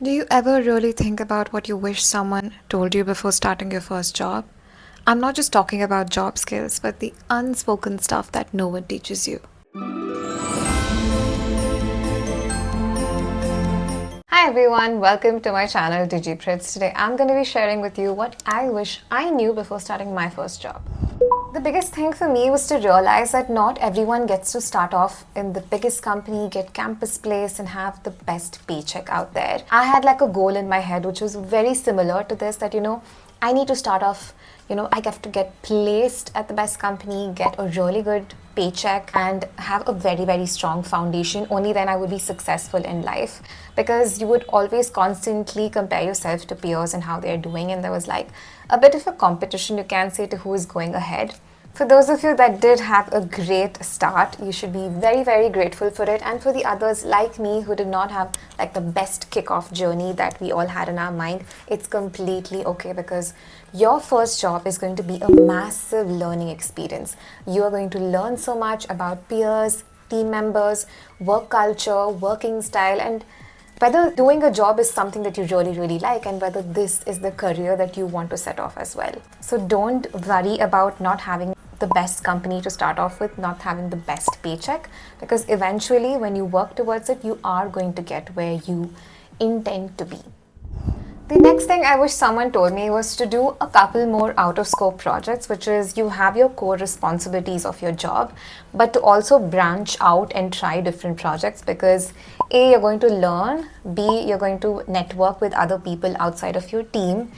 Do you ever really think about what you wish someone told you before starting your first job? I'm not just talking about job skills, but the unspoken stuff that no one teaches you. Hi everyone, welcome to my channel Digipriths. Today I'm going to be sharing with you what I wish I knew before starting my first job. The biggest thing for me was to realize that not everyone gets to start off in the biggest company, get campus place, and have the best paycheck out there. I had like a goal in my head which was very similar to this, that I need to start off, I have to get placed at the best company, get a really good paycheck, and have a very, very strong foundation. Only then I would be successful in life, because you would always constantly compare yourself to peers and how they're doing, and there was like a bit of a competition, you can say, to who is going ahead. For those of you that did have a great start, you should be very, very grateful for it. And for the others like me who did not have like the best kickoff journey that we all had in our mind, it's completely okay, because your first job is going to be a massive learning experience. You are going to learn so much about peers, team members, work culture, working style, and whether doing a job is something that you really, really like, and whether this is the career that you want to set off as well. So don't worry about not having the best company to start off with, not having the best paycheck, because eventually when you work towards it, you are going to get where you intend to be. The next thing I wish someone told me was to do a couple more out of scope projects, which is you have your core responsibilities of your job, but to also branch out and try different projects, because A, you're going to learn, B, you're going to network with other people outside of your team,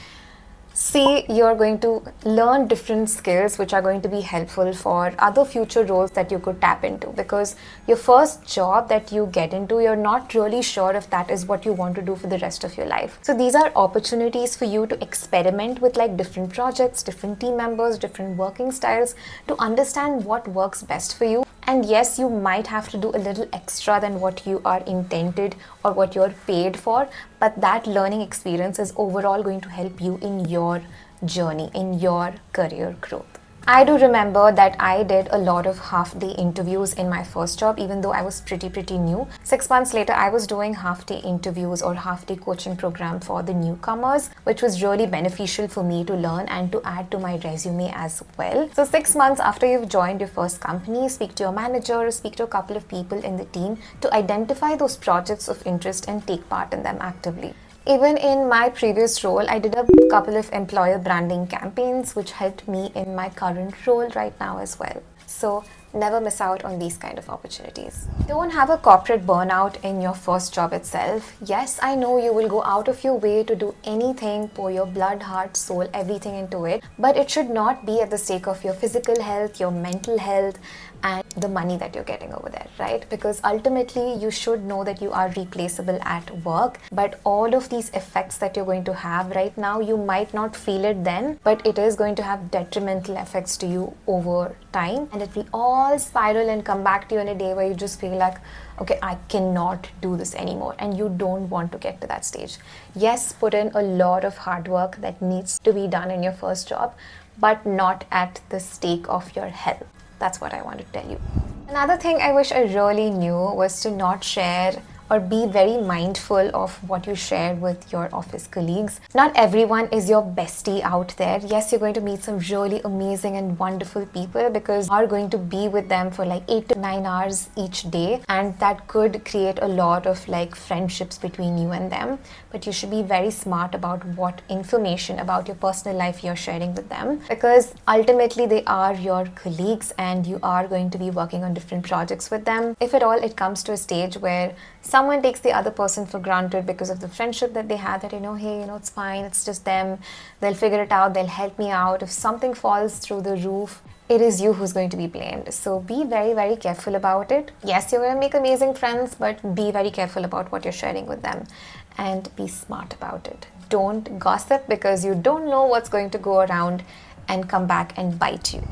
C, you're going to learn different skills which are going to be helpful for other future roles that you could tap into, because your first job that you get into, you're not really sure if that is what you want to do for the rest of your life. So these are opportunities for you to experiment with like different projects, different team members, different working styles, to understand what works best for you. And yes, you might have to do a little extra than what you are intended or what you're paid for, but that learning experience is overall going to help you in your journey, in your career growth. I do remember that I did a lot of half-day interviews in my first job, even though I was pretty new. 6 months later, I was doing half-day interviews or half-day coaching program for the newcomers, which was really beneficial for me to learn and to add to my resume as well. So 6 months after you've joined your first company, speak to your manager, speak to a couple of people in the team to identify those projects of interest and take part in them actively. Even in my previous role, I did a couple of employer branding campaigns, which helped me in my current role right now as well. So never miss out on these kind of opportunities. Don't have a corporate burnout in your first job itself. Yes, I know you will go out of your way to do anything, pour your blood, heart, soul, everything into it, but it should not be at the sake of your physical health, your mental health, and the money that you're getting over there, right? Because ultimately you should know that you are replaceable at work, but all of these effects that you're going to have right now, you might not feel it then, but it is going to have detrimental effects to you over time, and it will all spiral and come back to you in a day where you just feel like, okay, I cannot do this anymore, and you don't want to get to that stage. Yes, put in a lot of hard work that needs to be done in your first job, but not at the stake of your health. That's what I want to tell you. Another thing I wish I really knew was to not share or be very mindful of what you share with your office colleagues. Not everyone is your bestie out there. Yes, you're going to meet some really amazing and wonderful people, because you are going to be with them for like 8 to 9 hours each day, and that could create a lot of like friendships between you and them. But you should be very smart about what information about your personal life you're sharing with them, because ultimately they are your colleagues and you are going to be working on different projects with them. If at all it comes to a stage where someone takes the other person for granted because of the friendship that they had, that hey, it's fine, it's just them, they'll figure it out, they'll help me out. If something falls through the roof, it is you who's going to be blamed. So be very, very careful about it. Yes, you're going to make amazing friends, but be very careful about what you're sharing with them, and be smart about it. Don't gossip, because you don't know what's going to go around and come back and bite you.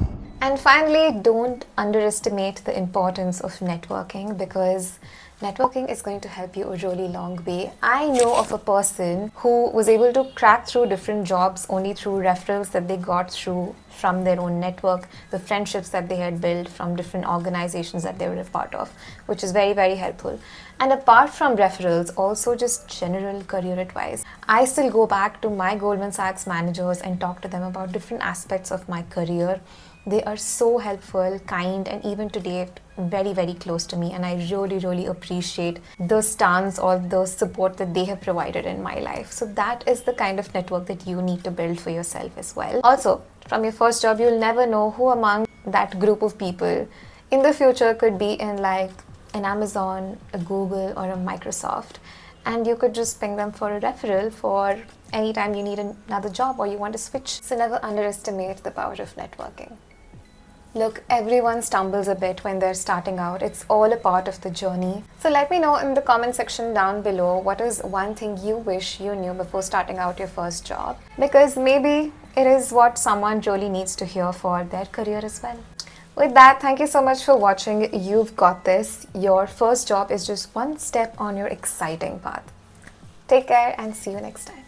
And finally, don't underestimate the importance of networking, because networking is going to help you a really long way. I know of a person who was able to crack through different jobs only through referrals that they got through from their own network, the friendships that they had built from different organizations that they were a part of, which is very, very helpful. And apart from referrals, also just general career advice. I still go back to my Goldman Sachs managers and talk to them about different aspects of my career. They are so helpful, kind, and even to date, very, very close to me. And I really, really appreciate the stance or the support that they have provided in my life. So that is the kind of network that you need to build for yourself as well. Also, from your first job, you'll never know who among that group of people in the future could be in like an Amazon, a Google, or a Microsoft. And you could just ping them for a referral for anytime you need another job or you want to switch. So never underestimate the power of networking. Look, everyone stumbles a bit when they're starting out. It's all a part of the journey. So let me know in the comment section down below, what is one thing you wish you knew before starting out your first job? Because maybe it is what someone really needs to hear for their career as well. With that, thank you so much for watching. You've got this. Your first job is just one step on your exciting path. Take care and see you next time.